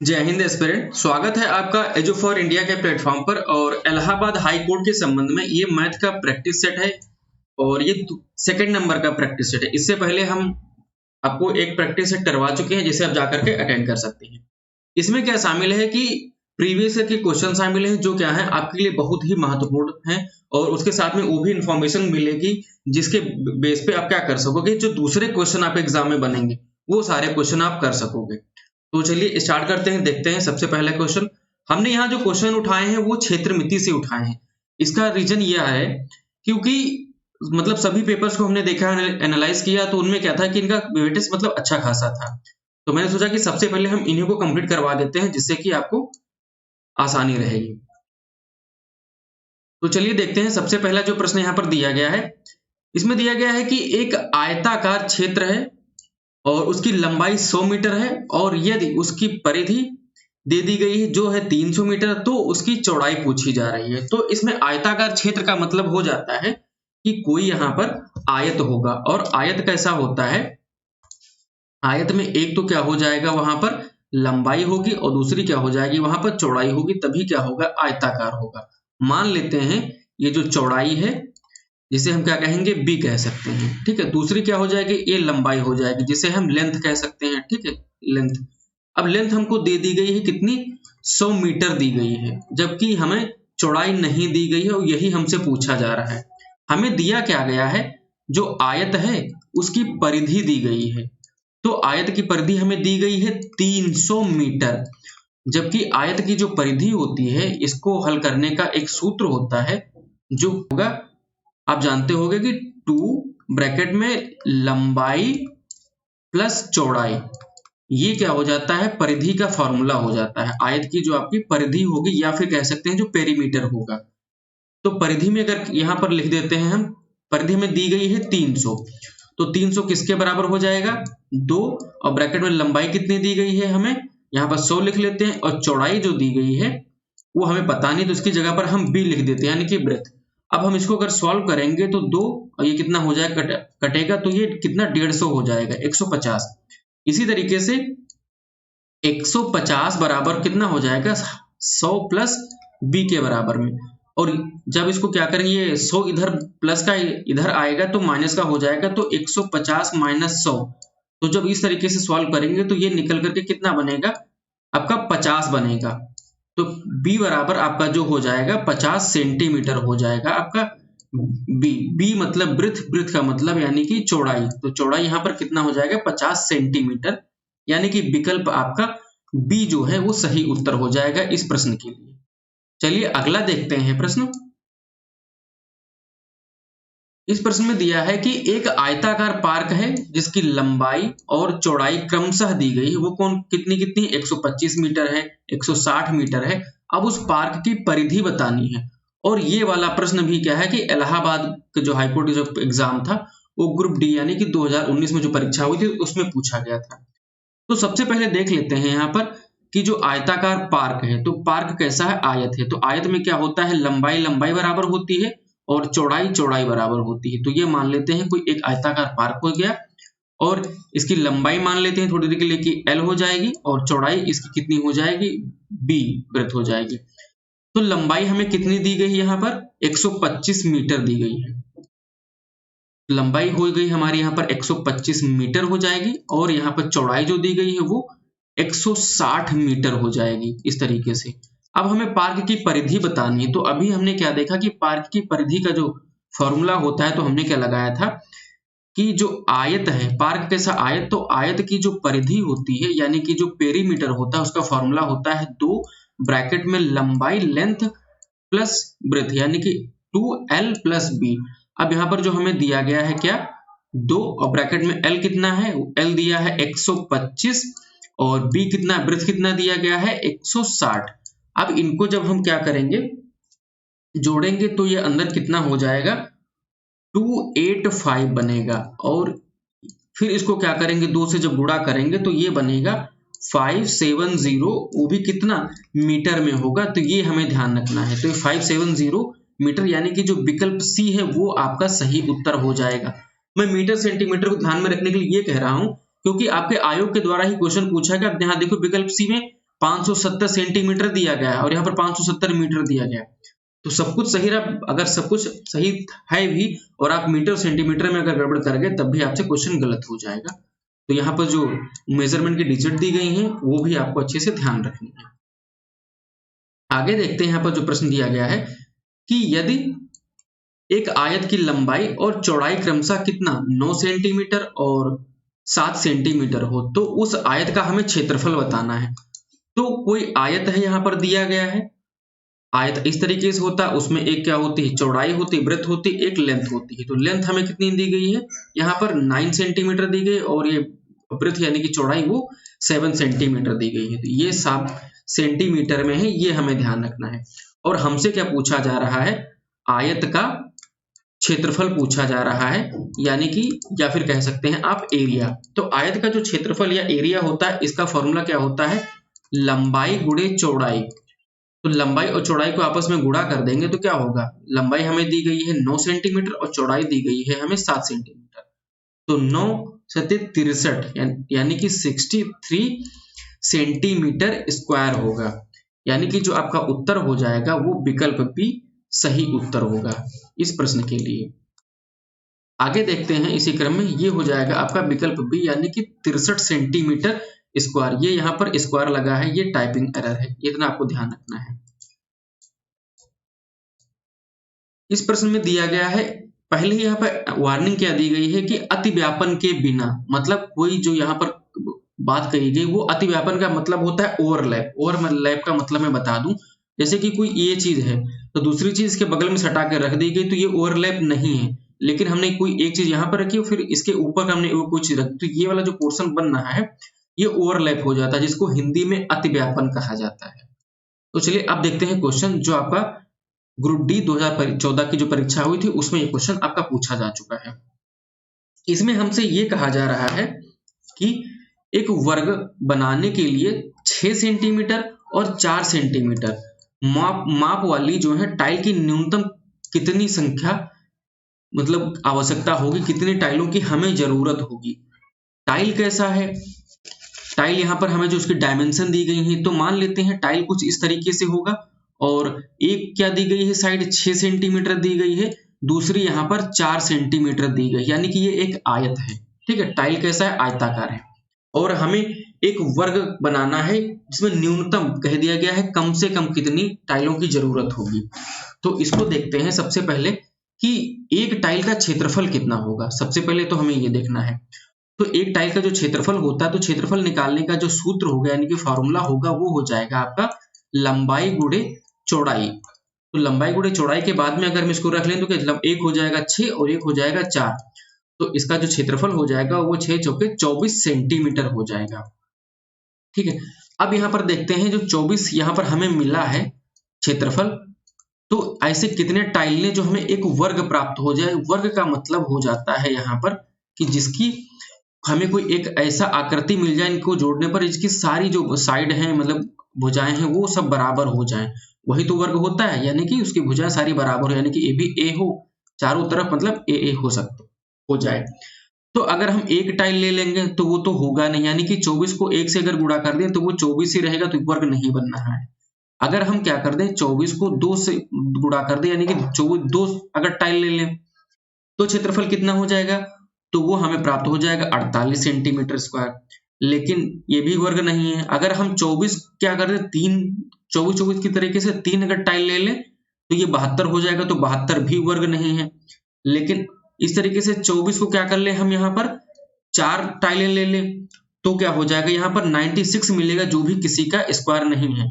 जय हिंद एस्पिरेंट। स्वागत है आपका एजू फॉर इंडिया के प्लेटफॉर्म पर। और इलाहाबाद हाई कोर्ट के संबंध में ये मैथ का प्रैक्टिस सेट है और ये सेकंड नंबर का प्रैक्टिस सेट है। इससे पहले हम आपको एक प्रैक्टिस सेट करवा चुके हैं जिसे आप जाकर के अटेंड कर सकते हैं। इसमें क्या शामिल है कि प्रीवियस ईयर के क्वेश्चन शामिल हैं जो क्या है आपके लिए बहुत ही महत्वपूर्ण है, और उसके साथ में वो भी इंफॉर्मेशन मिलेगी जिसके बेस पे आप क्या कर सकोगे, जो दूसरे क्वेश्चन आप एग्जाम में बनेंगे वो सारे क्वेश्चन आप कर सकोगे। तो चलिए स्टार्ट करते हैं, देखते हैं। सबसे पहला क्वेश्चन हमने यहाँ जो क्वेश्चन उठाए हैं वो क्षेत्र मिति से उठाए हैं। इसका रीजन यह है क्योंकि मतलब सभी पेपर्स को हमने देखा, एनालाइज किया, तो उनमें क्या था कि इनका वेटेज मतलब अच्छा खासा था। तो मैंने सोचा कि सबसे पहले हम इन्हीं को कंप्लीट करवा देते हैं जिससे कि आपको आसानी रहेगी। तो चलिए देखते हैं। सबसे पहला जो प्रश्न यहाँ पर दिया गया है, इसमें दिया गया है कि एक आयताकार क्षेत्र है और उसकी लंबाई 100 मीटर है, और यदि उसकी परिधि दे दी गई है जो है 300 मीटर, तो उसकी चौड़ाई पूछी जा रही है। तो इसमें आयताकार क्षेत्र का मतलब हो जाता है कि कोई यहाँ पर आयत होगा, और आयत कैसा होता है, आयत में एक तो क्या हो जाएगा, वहां पर लंबाई होगी और दूसरी क्या हो जाएगी, वहां पर चौड़ाई होगी, तभी क्या होगा, आयताकार होगा। मान लेते हैं ये जो चौड़ाई है जिसे हम क्या कहेंगे, बी कह सकते हैं, ठीक है। दूसरी क्या हो जाएगी, ये लंबाई हो जाएगी जिसे हम लेंथ कह सकते हैं, ठीक है, लेंथ। अब लेंथ हमको दे दी गई है कितनी, 100 मीटर दी गई है, जबकि हमें चौड़ाई नहीं दी गई है और यही हमसे पूछा जा रहा है। हमें दिया क्या गया है, जो आयत है उसकी परिधि दी गई है। तो आयत की परिधि हमें दी गई है 300 मीटर, जबकि आयत की जो परिधि होती है इसको हल करने का एक सूत्र होता है जो होगा, आप जानते होंगे कि 2 ब्रैकेट में लंबाई प्लस चौड़ाई, ये क्या हो जाता है, परिधि का फॉर्मूला हो जाता है। आयत की जो आपकी परिधि होगी या फिर कह सकते हैं जो पेरीमीटर होगा। तो परिधि में अगर यहां पर लिख देते हैं हम, परिधि में दी गई है 300, तो 300 किसके बराबर हो जाएगा, 2, और ब्रैकेट में लंबाई कितनी दी गई है हमें, यहाँ पर 100 लिख लेते हैं, और चौड़ाई जो दी गई है वो हमें पता नहीं, तो इसकी जगह पर हम बी लिख देते हैं, यानी कि ब्रेथ। अब हम इसको अगर सॉल्व करेंगे तो 2 और ये कितना हो जाएगा, कटेगा, तो ये कितना 150 हो जाएगा, 150। इसी तरीके से 150 बराबर कितना हो जाएगा, 100 प्लस बी के बराबर में। और जब इसको क्या करेंगे, ये 100 इधर प्लस का इधर आएगा तो माइनस का हो जाएगा, तो 150 माइनस 100। तो जब इस तरीके से सॉल्व करेंगे तो ये निकल करके कितना बनेगा, आपका 50 बनेगा। तो b बराबर आपका जो हो जाएगा 50 सेंटीमीटर हो जाएगा आपका b मतलब ब्रिथ, ब्रिथ का मतलब यानी कि चौड़ाई। तो चौड़ाई यहाँ पर कितना हो जाएगा, 50 सेंटीमीटर, यानी कि विकल्प आपका b जो है वो सही उत्तर हो जाएगा इस प्रश्न के लिए। चलिए अगला देखते हैं प्रश्न। इस प्रश्न में दिया है कि एक आयताकार पार्क है जिसकी लंबाई और चौड़ाई क्रमशः दी गई है। वो कौन कितनी कितनी, 125 मीटर है, 160 मीटर है। अब उस पार्क की परिधि बतानी है। और ये वाला प्रश्न भी क्या है कि इलाहाबाद के जो हाईकोर्ट जो एग्जाम था वो ग्रुप डी यानी कि 2019 में जो परीक्षा हुई थी उसमें पूछा गया था। तो सबसे पहले देख लेते हैं यहाँ पर कि जो आयताकार पार्क है, तो पार्क कैसा है, आयत है। तो आयत में क्या होता है, लंबाई लंबाई बराबर होती है और चौड़ाई चौड़ाई बराबर होती है। तो ये मान लेते हैं कोई एक आयताकार पार्क हो गया, और इसकी लंबाई मान लेते हैं थोड़ी देर के लिए कि L हो जाएगी, और चौड़ाई इसकी कितनी हो जाएगी, B वृत्त हो जाएगी। तो लंबाई हमें कितनी दी गई है, यहाँ पर 125 मीटर दी गई है। लंबाई हो गई हमारी यहाँ पर 125 मीटर हो जाएगी, और यहाँ पर चौड़ाई जो दी गई है वो 160 मीटर हो जाएगी इस तरीके से। अब हमें पार्क की परिधि बतानी है। तो अभी हमने क्या देखा कि पार्क की परिधि का जो फॉर्मूला होता है, तो हमने क्या लगाया था कि जो आयत है, पार्क कैसा आयत, तो आयत की जो परिधि होती है यानी कि जो पेरीमीटर होता है उसका फॉर्मूला होता है 2 ब्रैकेट में लंबाई लेंथ प्लस ब्रेथ, यानी कि 2L प्लस B। अब यहाँ पर जो हमें दिया गया है क्या, 2, और ब्रैकेट में L कितना है, L दिया है 125, और B कितना, ब्रेथ कितना दिया गया है 160। अब इनको जब हम क्या करेंगे, जोड़ेंगे, तो ये अंदर कितना हो जाएगा, 285 बनेगा, और फिर इसको क्या करेंगे, 2 से जब गुणा करेंगे तो ये बनेगा 570, वो भी कितना, मीटर में होगा। तो ये हमें ध्यान रखना है। तो ये 570 मीटर, यानी कि जो विकल्प सी है वो आपका सही उत्तर हो जाएगा। मैं मीटर सेंटीमीटर को ध्यान में रखने के लिए ये कह रहा हूं क्योंकि आपके आयोग के द्वारा ही क्वेश्चन पूछा गया। अब यहाँ देखो विकल्प सी में 570 सेंटीमीटर दिया गया है और यहाँ पर 570 मीटर दिया गया है। तो सब कुछ सही रहा, अगर सब कुछ सही है भी और आप मीटर सेंटीमीटर में अगर गड़बड़ कर गए तब भी आपसे क्वेश्चन गलत हो जाएगा। तो यहाँ पर जो मेजरमेंट की डिजिट दी गई हैं वो भी आपको अच्छे से ध्यान रखनी है। आगे देखते हैं यहाँ पर जो प्रश्न दिया गया है कि यदि एक आयत की लंबाई और चौड़ाई क्रमशः कितना 9 सेंटीमीटर और 7 सेंटीमीटर हो तो उस आयत का हमें क्षेत्रफल बताना है। तो कोई आयत है यहाँ पर दिया गया है, आयत इस तरीके से होता है, उसमें एक क्या होती है चौड़ाई होती है, ब्रेथ होती है, एक लेंथ होती है। तो लेंथ हमें कितनी दी गई है यहाँ पर 9 सेंटीमीटर दी गई और ये ब्रेथ यानी कि चौड़ाई वो 7 सेंटीमीटर दी गई है। तो ये 7 सेंटीमीटर में है, ये हमें ध्यान रखना है। और हमसे क्या पूछा जा रहा है, आयत का क्षेत्रफल पूछा जा रहा है, यानी कि या फिर कह सकते हैं आप एरिया। तो आयत का जो क्षेत्रफल या एरिया होता है इसका फॉर्मूला क्या होता है, लंबाई गुणे चौड़ाई। तो लंबाई और चौड़ाई को आपस में गुणा कर देंगे तो क्या होगा, लंबाई हमें दी गई है 9 सेंटीमीटर और चौड़ाई दी गई है हमें 7 सेंटीमीटर। तो 9 सत्ते 63 यानी कि 63 सेंटीमीटर स्क्वायर होगा, यानी कि जो आपका उत्तर हो जाएगा वो विकल्प बी सही उत्तर होगा इस प्रश्न के लिए। आगे देखते हैं इसी क्रम में, ये हो जाएगा आपका विकल्प बी यानी कि 63 सेंटीमीटर स्क्वायर। ये यहाँ पर स्क्वायर लगा है, ये टाइपिंग एरर है, इतना आपको ध्यान रखना है। इस प्रश्न में दिया गया है, पहले ही यहाँ पर वार्निंग क्या दी गई है कि अतिव्यापन के बिना, मतलब कोई जो यहाँ पर बात कही गई वो अतिव्यापन का मतलब होता है ओवरलैप। ओवरलैप का मतलब मैं बता दूं, जैसे कि कोई ये चीज है तो दूसरी चीज इसके बगल में सटा कर रख दी गई तो ये ओवरलैप नहीं है, लेकिन हमने कोई एक चीज यहाँ पर रखी और फिर इसके ऊपर हमने कोई चीज रखी, तो ये वाला जो पोर्शन बन रहा है ये ओवरलैप हो जाता है, जिसको हिंदी में अतिव्यापन कहा जाता है। तो चलिए अब देखते हैं क्वेश्चन जो आपका ग्रुप डी 2014 की जो परीक्षा हुई थी उसमें ये क्वेश्चन आपका पूछा जा चुका है। इसमें हमसे ये कहा जा रहा है कि एक वर्ग बनाने के लिए 6 सेंटीमीटर और 4 सेंटीमीटर माप वाली जो है टाइल की न्यूनतम कितनी संख्या मतलब आवश्यकता होगी, कितने टाइलों की हमें जरूरत होगी। टाइल कैसा है, टाइल यहाँ पर हमें जो उसकी डायमेंशन दी गई है, तो मान लेते हैं टाइल कुछ इस तरीके से होगा और एक क्या दी गई है साइड 6 सेंटीमीटर दी गई है, दूसरी यहाँ पर 4 सेंटीमीटर दी गई, यानी कि ये एक आयत है। ठीक है, टाइल कैसा है, आयताकार है और हमें एक वर्ग बनाना है जिसमें न्यूनतम कह दिया गया है कम से कम कितनी टाइलों की जरूरत होगी। तो इसको देखते हैं सबसे पहले कि एक टाइल का क्षेत्रफल कितना होगा। सबसे पहले तो हमें ये देखना है, तो एक टाइल का जो क्षेत्रफल होता है तो क्षेत्रफल निकालने का जो सूत्र होगा यानी कि फॉर्मूला होगा वो हो जाएगा आपका लंबाई गुणे चौड़ाई। तो लंबाई गुणे चौड़ाई के बाद में अगर मैं इसको रख लें तो एक हो जाएगा 6 और एक हो जाएगा 4, तो इसका जो क्षेत्रफल हो जाएगा वो 6 चौके 24 सेंटीमीटर हो जाएगा। ठीक है, अब यहाँ पर देखते हैं जो 24 यहाँ पर हमें मिला है क्षेत्रफल, तो ऐसे कितने टाइल ने जो हमें एक वर्ग प्राप्त हो जाए। वर्ग का मतलब हो जाता है यहाँ पर कि जिसकी हमें कोई एक ऐसा आकृति मिल जाए इनको जोड़ने पर इसकी सारी जो साइड हैं मतलब भुजाएं हैं वो सब बराबर हो जाएं, वही तो वर्ग होता है, यानी कि उसकी भुजाएं सारी बराबर हो, यानी कि ए भी ए हो चारों तरफ, मतलब ए हो सकते हो जाए। तो अगर हम एक टाइल ले लेंगे तो वो तो होगा नहीं, यानी कि 24 को 1 से अगर गुणा कर दें तो वो 24 ही रहेगा, तो वर्ग नहीं बन रहा है। अगर हम क्या कर दें 24 को 2 से गुणा कर दें यानी कि 2 अगर टाइल ले लें तो क्षेत्रफल कितना हो जाएगा, तो वो हमें प्राप्त हो जाएगा 48 सेंटीमीटर स्क्वायर, लेकिन ये भी वर्ग नहीं है। अगर हम 24 क्या कर दें 24 की तरीके से 3 अगर टाइल ले लें तो ये 72 हो जाएगा, तो 72 भी वर्ग नहीं है। लेकिन इस तरीके से 24 को क्या कर ले हम यहाँ पर 4 टाइलें ले लें तो क्या हो जाएगा यहाँ पर 96 मिलेगा, जो भी किसी का स्क्वायर नहीं है।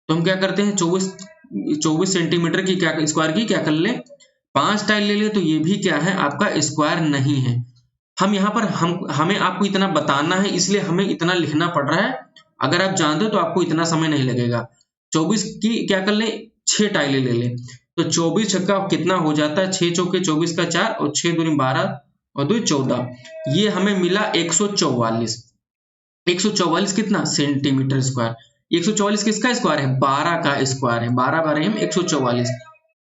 तो हम क्या करते हैं 24 सेंटीमीटर की क्या स्क्वायर की क्या कर ले 5 टाइल ले ले, तो ये भी क्या है आपका स्क्वायर नहीं है। हम यहाँ पर हमें आपको इतना बताना है इसलिए हमें इतना लिखना पड़ रहा है, अगर आप जानते हो तो आपको इतना समय नहीं लगेगा। 24 की क्या कर ले 6 टाइलें ले ले, तो 24 छक्का कितना हो जाता है 6 चौके 24 का 4 और 6 दूनी 12 और 2 14, ये हमें मिला 144। 144 कितना सेंटीमीटर स्क्वायर, 144 किसका स्क्वायर है 12 का स्क्वायर है, 12 बारह हम 144,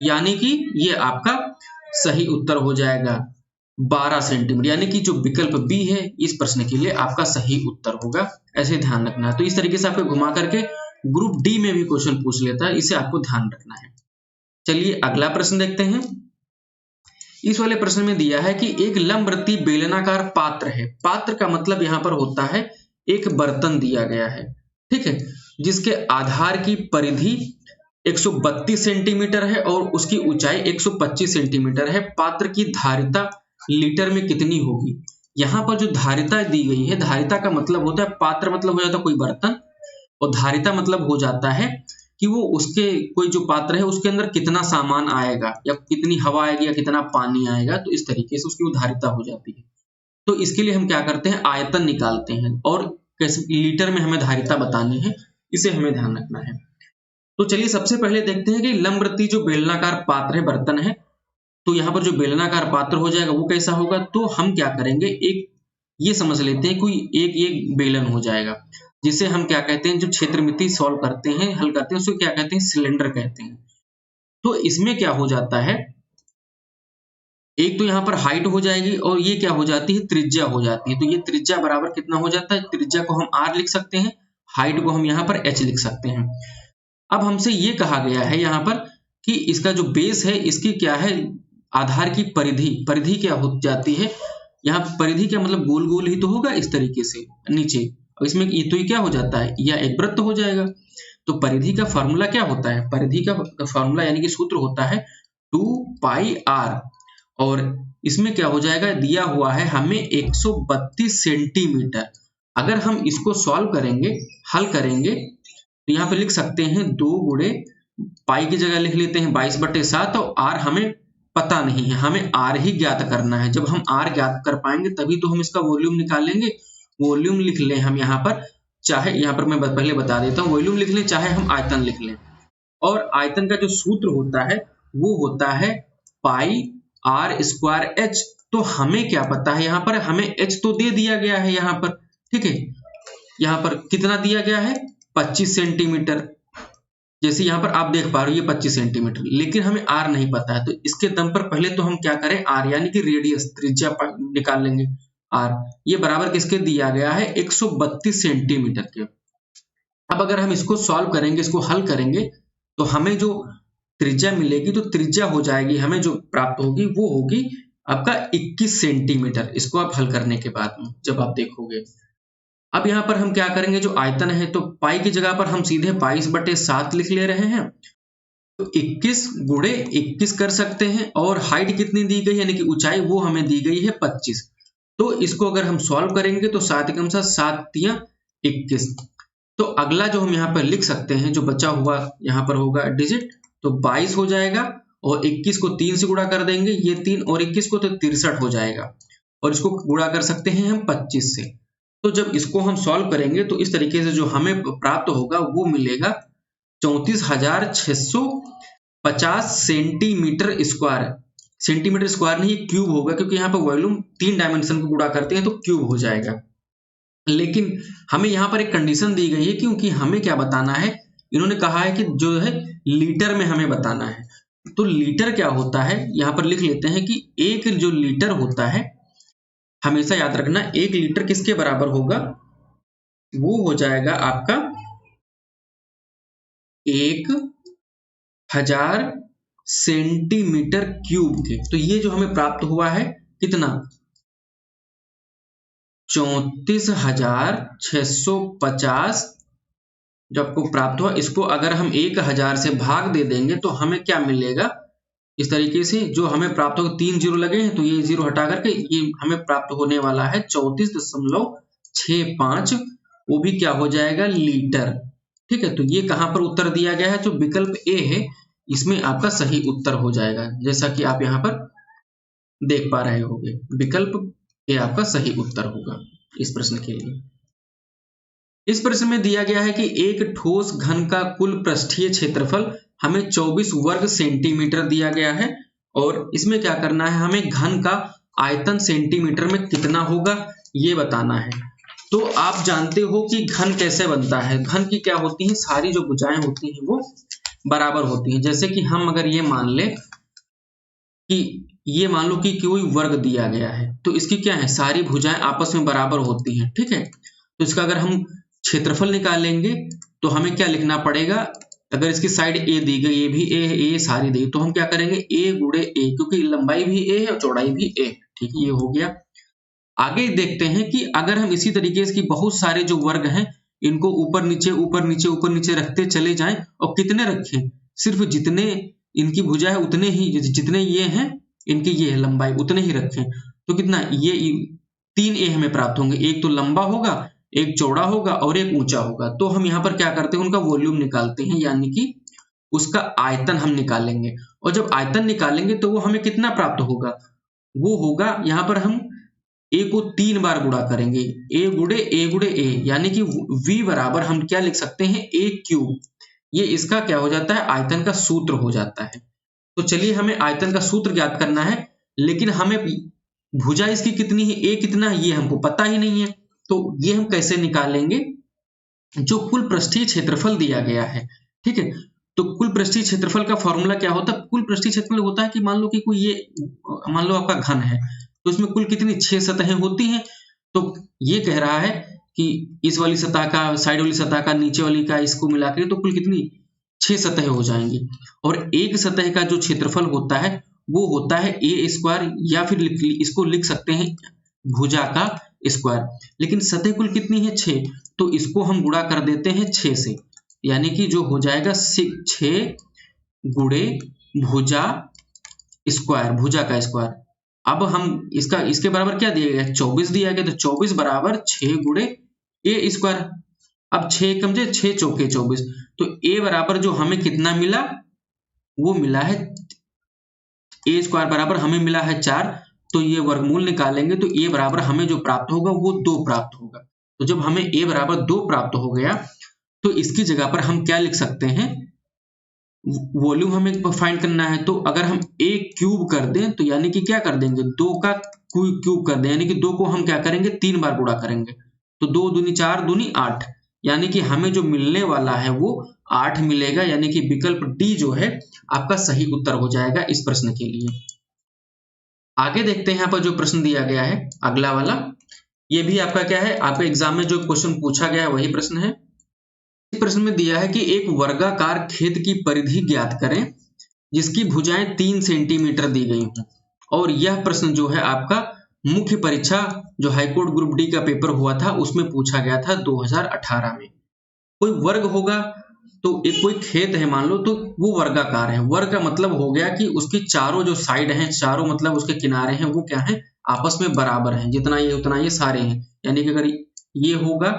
यानी कि ये आपका सही उत्तर हो जाएगा 12 सेंटीमीटर, यानी कि जो विकल्प बी है इस प्रश्न के लिए आपका सही उत्तर होगा। ऐसे ध्यान रखना है। तो इस तरीके से आपको घुमा करके ग्रुप डी में भी क्वेश्चन पूछ लेता है, इसे आपको ध्यान रखना है। चलिए अगला प्रश्न देखते हैं। इस वाले प्रश्न में दिया है कि एक लंबवृत्तीय बेलनाकार पात्र है। पात्र का मतलब यहाँ पर होता है एक बर्तन दिया गया है, ठीक है, जिसके आधार की परिधि 132 सेंटीमीटर है और उसकी ऊंचाई 125 सेंटीमीटर है। पात्र की धारिता लीटर में कितनी होगी? यहाँ पर जो धारिता दी गई है, धारिता का मतलब होता है, पात्र मतलब हो जाता है कोई बर्तन, और धारिता मतलब हो जाता है कि वो उसके कोई जो पात्र है उसके अंदर कितना सामान आएगा या कितनी हवा आएगी या कितना पानी आएगा, तो इस तरीके से उसकी वो धारिता हो जाती है। तो इसके लिए हम क्या करते हैं, आयतन निकालते हैं और कैसे लीटर में हमें धारिता बतानी है, इसे हमें ध्यान रखना है। तो चलिए सबसे पहले देखते हैं कि लंबवृत्तीय जो बेलनाकार पात्र है, बर्तन है, तो यहाँ पर जो बेलनाकार पात्र हो जाएगा वो कैसा होगा। तो हम क्या करेंगे, एक ये समझ लेते हैं कोई एक बेलन हो जाएगा, जिसे हम क्या कहते हैं, जो क्षेत्रमिति सॉल्व करते हैं, हल करते हैं, उसको क्या कहते हैं, सिलेंडर कहते हैं। तो इसमें क्या हो जाता है, एक तो यहाँ पर हाइट हो जाएगी और ये क्या हो जाती है, त्रिज्या हो जाती है। तो ये त्रिज्या बराबर कितना हो जाता है, त्रिज्या को हम r लिख सकते हैं, हाइट को हम यहाँ पर h लिख सकते हैं। अब हमसे ये कहा गया है यहाँ पर कि इसका जो बेस है, इसकी क्या है, आधार की परिधि, परिधि क्या हो जाती है, यहाँ परिधि क्या मतलब गोल गोल ही तो होगा इस तरीके से नीचे, और इसमें ये तो क्या हो जाता है, या एक वृत्त हो जाएगा। तो परिधि का फॉर्मूला क्या होता है, परिधि का फॉर्मूला यानी कि सूत्र होता है 2 पाई r, और इसमें क्या हो जाएगा, दिया हुआ है हमें 132 सेंटीमीटर। अगर हम इसको सॉल्व करेंगे, हल करेंगे, तो यहाँ पे लिख सकते हैं 2 गुणे पाई की जगह लिख लेते हैं 22/7, और r हमें पता नहीं है, हमें r ही ज्ञात करना है। जब हम r ज्ञात कर पाएंगे तभी तो हम इसका वॉल्यूम निकालेंगे। वॉल्यूम लिख लें हम यहाँ पर, चाहे यहाँ पर मैं पहले बता देता हूँ, वॉल्यूम लिख लें चाहे हम आयतन लिख लें, और आयतन का जो सूत्र होता है वो होता है पाई r स्क्वायर h। तो हमें क्या पता है, यहाँ पर हमें h तो दे दिया गया है यहाँ पर, ठीक है, यहाँ पर कितना दिया गया है, 25 सेंटीमीटर, जैसे यहाँ पर आप देख पा रहे हो ये 25 सेंटीमीटर, लेकिन हमें r नहीं पता है। तो इसके दम पर पहले तो हम क्या करें, r यानी कि रेडियस, त्रिज्या निकाल लेंगे। r ये बराबर किसके दिया गया है, 132 सेंटीमीटर के। अब अगर हम इसको सॉल्व करेंगे, इसको हल करेंगे, तो हमें जो त्रिज्या मिलेगी, तो त्रिज्या हो जाएगी, हमें जो प्राप्त होगी वो होगी आपका 21 सेंटीमीटर। इसको आप हल करने के बाद में जब आप देखोगे, अब यहाँ पर हम क्या करेंगे, जो आयतन है, तो पाई की जगह पर हम सीधे 22/7 लिख ले रहे हैं, तो 21 गुणे 21 कर सकते हैं, और हाइट कितनी दी गई यानी कि ऊंचाई, वो हमें दी गई है 25। तो इसको अगर हम सॉल्व करेंगे तो 7 एकम 7 तिया 21। तो अगला जो हम यहाँ पर लिख सकते हैं, जो बचा हुआ यहाँ पर होगा डिजिट, तो 22 हो जाएगा, और 21 को 3 से गुणा कर देंगे, ये 3 और 21 को, तो 63 हो जाएगा, और इसको गुणा कर सकते हैं हम 25 से। तो जब इसको हम सॉल्व करेंगे तो इस तरीके से जो हमें प्राप्त होगा वो मिलेगा 34,650 सेंटीमीटर स्क्वायर। सेंटीमीटर स्क्वायर नहीं, क्यूब होगा, क्योंकि यहाँ पर वॉल्यूम 3 डायमेंशन को गुणा करते हैं तो क्यूब हो जाएगा। लेकिन हमें यहाँ पर एक कंडीशन दी गई है, क्योंकि हमें क्या बताना है, इन्होंने कहा है कि जो है लीटर में हमें बताना है। तो लीटर क्या होता है, यहाँ पर लिख लेते हैं कि एक जो लीटर होता है, हमेशा याद रखना, 1 लीटर किसके बराबर होगा, वो हो जाएगा आपका 1000 सेंटीमीटर क्यूब के। तो ये जो हमें प्राप्त हुआ है कितना, 34,650 जो आपको प्राप्त हुआ, इसको अगर हम 1000 से भाग दे देंगे तो हमें क्या मिलेगा, इस तरीके से जो हमें प्राप्त होगा, 3 जीरो लगे हैं तो ये जीरो हटा करके ये हमें प्राप्त होने वाला है 34.65, वो भी क्या हो जाएगा, लीटर। ठीक है, तो ये कहां पर उत्तर दिया गया है, जो विकल्प ए है इसमें आपका सही उत्तर हो जाएगा, जैसा कि आप यहाँ पर देख पा रहे होंगे, विकल्प ए आपका सही उत्तर होगा इस प्रश्न के लिए। इस प्रश्न में दिया गया है कि एक ठोस घन का कुल पृष्ठीय क्षेत्रफल हमें 24 वर्ग सेंटीमीटर दिया गया है, और इसमें क्या करना है, हमें घन का आयतन सेंटीमीटर में कितना होगा ये बताना है। तो आप जानते हो कि घन कैसे बनता है, घन की क्या होती है, सारी जो भुजाएं होती हैं वो बराबर होती हैं। जैसे कि हम अगर ये मान ले कि ये मान लो कि कोई वर्ग दिया गया है, तो इसकी क्या है, सारी भुजाएं आपस में बराबर होती हैं। ठीक है, तो इसका अगर हम क्षेत्रफल निकालेंगे तो हमें क्या लिखना पड़ेगा, अगर इसकी साइड ए दी गई, ये भी ए है, ए सारी दी, तो हम क्या करेंगे ए गुणे ए, क्योंकि लंबाई भी ए है और चौड़ाई भी ए। ठीक है, ये हो गया। आगे देखते हैं कि अगर हम इसी तरीके से बहुत सारे जो वर्ग हैं इनको ऊपर नीचे ऊपर नीचे ऊपर नीचे रखते चले जाएं, और कितने रखें, सिर्फ जितने इनकी भुजा है उतने ही, जितने ये हैं इनकी ये है लंबाई, उतने ही रखें, तो कितना ये 3 ए हमें प्राप्त होंगे। एक तो लंबा होगा, एक चौड़ा होगा और एक ऊंचा होगा। तो हम यहाँ पर क्या करते हैं, उनका वॉल्यूम निकालते हैं, यानी कि उसका आयतन हम निकालेंगे। और जब आयतन निकालेंगे तो वो हमें कितना प्राप्त होगा, वो होगा यहाँ पर हम ए को 3 बार गुणा करेंगे, ए गुणे ए, यानी कि v बराबर हम क्या लिख सकते हैं, ए क्यूब। ये इसका क्या हो जाता है, आयतन का सूत्र हो जाता है। तो चलिए हमें आयतन का सूत्र ज्ञात करना है, लेकिन हमें भुजा इसकी कितनी है, ए कितना है, ये हमको पता ही नहीं है। तो ये हम कैसे निकालेंगे, जो कुल पृष्ठीय क्षेत्रफल दिया गया है। ठीक है, तो कुल पृष्ठीय क्षेत्रफल का फॉर्मूला क्या होता है, कुल पृष्ठीय क्षेत्रफल होता है कि मान लो कि कोई ये, मान लो आपका घन है, तो इसमें कुल कितनी 6 सतहें होती हैं। तो ये कह रहा है कि इस वाली सतह का, साइड वाली सतह का, नीचे वाली का, इसको मिला के तो कुल कितनी 6 सतहें हो जाएंगी। और एक सतह का जो क्षेत्रफल होता है वो होता है ए स्क्वायर, या फिर इसको लिख सकते हैं भुजा का स्क्वायर। लेकिन सतह कुल कितनी है 6, तो इसको हम गुणा कर देते हैं 6 से, यानी कि जो हो जाएगा 6 गुणे भुजा स्क्वायर, भुजा का स्क्वायर। अब हम इसके बराबर क्या दिया गया, 24 दिया गया, तो 24 बराबर 6 गुणे ए स्क्वायर। अब 6 कम 6 चौके 24, तो ए बराबर जो हमें कितना मिला, वो मिला है ए स्क्वायर बराबर हमें मिला है 4। तो ये वर्गमूल निकालेंगे तो ए बराबर हमें जो प्राप्त होगा वो 2 प्राप्त होगा। तो जब हमें ए बराबर 2 प्राप्त हो गया, तो इसकी जगह पर हम क्या लिख सकते हैं, वॉल्यूम हमें फाइंड करना है। तो अगर हम ए क्यूब कर दें, तो यानी कि क्या कर देंगे, 2 का क्यूब कर दें, यानी कि 2 को हम क्या करेंगे, 3 बार गुणा करेंगे। तो 2 दूनी 4 दूनी 8, यानी कि हमें जो मिलने वाला है वो 8 मिलेगा, यानी कि विकल्प डी जो है आपका सही उत्तर हो जाएगा इस प्रश्न के लिए। आगे देखते हैं यहाँ पर जो प्रश्न दिया गया है अगला वाला, ये भी आपका क्या है, आपके एग्जाम में जो क्वेश्चन पूछा गया है वही प्रश्न है। इस प्रश्न में दिया है कि एक वर्गाकार खेत की परिधि ज्ञात करें जिसकी भुजाएं 3 सेंटीमीटर दी गई हों। और यह प्रश्न जो है आपका मुख्य परीक्षा जो हाईकोर्ट ग्रुप डी का पेपर हुआ था उसमें पूछा गया था 2018 में। कोई वर्ग होगा, तो एक कोई खेत है मान लो, तो वो वर्गाकार है। वर्ग का मतलब हो गया कि उसकी चारों जो साइड हैं, चारों मतलब उसके किनारे हैं, वो क्या है, आपस में बराबर हैं, जितना ये उतना ये सारे हैं। यानी कि अगर ये होगा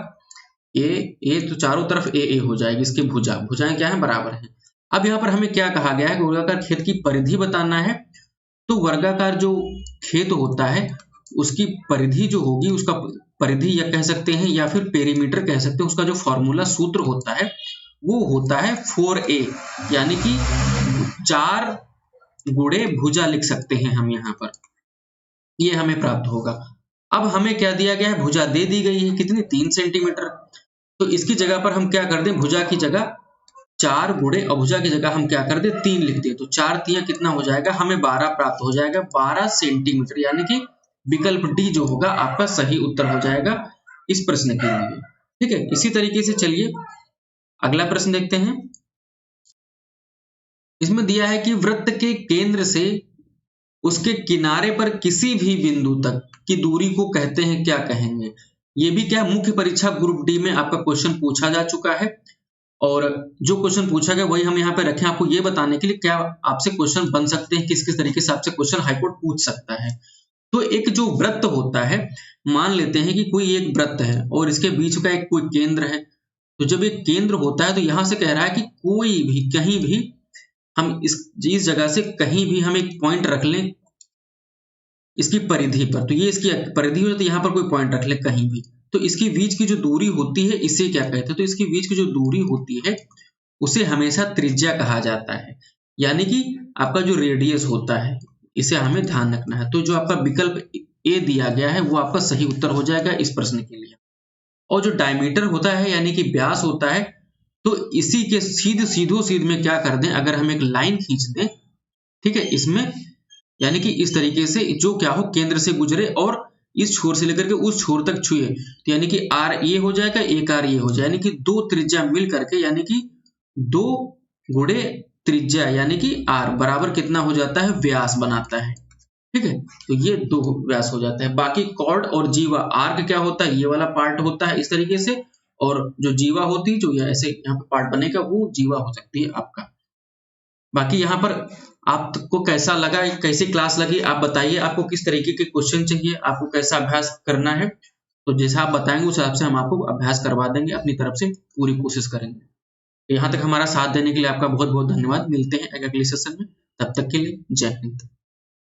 ए तो चारों तरफ ए हो जाएगी, इसकी भुजाएं क्या है, बराबर हैं। अब यहाँ पर हमें क्या कहा गया है कि वर्गाकार खेत की परिधि बताना है। तो वर्गाकार जो खेत होता है उसकी परिधि जो होगी, उसका परिधि या कह सकते हैं या फिर पेरीमीटर कह सकते हैं, उसका जो फॉर्मूला सूत्र होता है वो होता है 4a, यानी कि 4 गुणे भुजा लिख सकते हैं हम यहाँ पर, ये हमें प्राप्त होगा। अब हमें क्या दिया गया है, भुजा दे दी गई है कितनी, 3 सेंटीमीटर। तो इसकी जगह पर हम क्या कर दें, भुजा की जगह 4 गुणे और भुजा की जगह हम क्या कर दें, 3 लिख दें। तो 4 3 कितना हो जाएगा, हमें 12 प्राप्त हो जाएगा, 12 सेंटीमीटर, यानी कि विकल्प डी जो होगा आपका सही उत्तर हो जाएगा इस प्रश्न के लिए। ठीक है, इसी तरीके से चलिए अगला प्रश्न देखते हैं। इसमें दिया है कि वृत्त के केंद्र से उसके किनारे पर किसी भी बिंदु तक की दूरी को कहते हैं, क्या कहेंगे। ये भी क्या मुख्य परीक्षा ग्रुप डी में आपका क्वेश्चन पूछा जा चुका है, और जो क्वेश्चन पूछा गया वही हम यहाँ पे रखें आपको ये बताने के लिए क्या आपसे क्वेश्चन बन सकते हैं, किस किस तरीके से आपसे क्वेश्चन हाईकोर्ट पूछ सकता है। तो एक जो वृत्त होता है, मान लेते हैं कि कोई एक वृत्त है और इसके बीच का एक कोई केंद्र है। तो जब एक केंद्र होता है तो यहां से कह रहा है कि कोई भी कहीं भी हम इस जगह से कहीं भी हम एक पॉइंट रख लें इसकी परिधि पर, तो ये इसकी परिधि हो, तो यहाँ पर कोई पॉइंट रख लें कहीं भी, तो इसकी बीच की जो दूरी होती है इसे क्या कहते हैं, तो इसकी बीच की जो दूरी होती है उसे हमेशा त्रिज्या कहा जाता है, यानी कि आपका जो रेडियस होता है इसे हमें ध्यान रखना है। तो जो आपका विकल्प ए दिया गया है वो आपका सही उत्तर हो जाएगा इस प्रश्न के लिए। और जो डायमीटर होता है यानी कि व्यास होता है, तो इसी के सीधे में क्या कर दें, अगर हम एक लाइन खींच दें, ठीक है, इसमें यानी कि इस तरीके से जो क्या हो केंद्र से गुजरे और इस छोर से लेकर के उस छोर तक छुए तो यानी कि आर ये हो जाएगा, एक आर ये हो जाए, यानी कि दो त्रिज्या मिल करके यानी कि 2 गुणे त्रिज्या यानी कि आर बराबर कितना हो जाता है, व्यास बनाता है। ठीक है, तो ये 2 व्यास हो जाता है। बाकी कॉर्ड और जीवा, आर्क क्या होता है, ये वाला पार्ट होता है इस तरीके से, और जो जीवा होती है, जो ऐसे यहाँ पे पार्ट बनेगा वो जीवा हो सकती है आपका। बाकी यहाँ पर आपको कैसा लगा, कैसी क्लास लगी आप बताइए, आपको किस तरीके के क्वेश्चन चाहिए, आपको कैसा अभ्यास करना है, तो जैसा आप बताएंगे उस हिसाब से हम आपको अभ्यास करवा देंगे, अपनी तरफ से पूरी कोशिश करेंगे। यहाँ तक हमारा साथ देने के लिए आपका बहुत बहुत धन्यवाद। मिलते हैं एक अगले सेशन में, तब तक के लिए जय हिंद।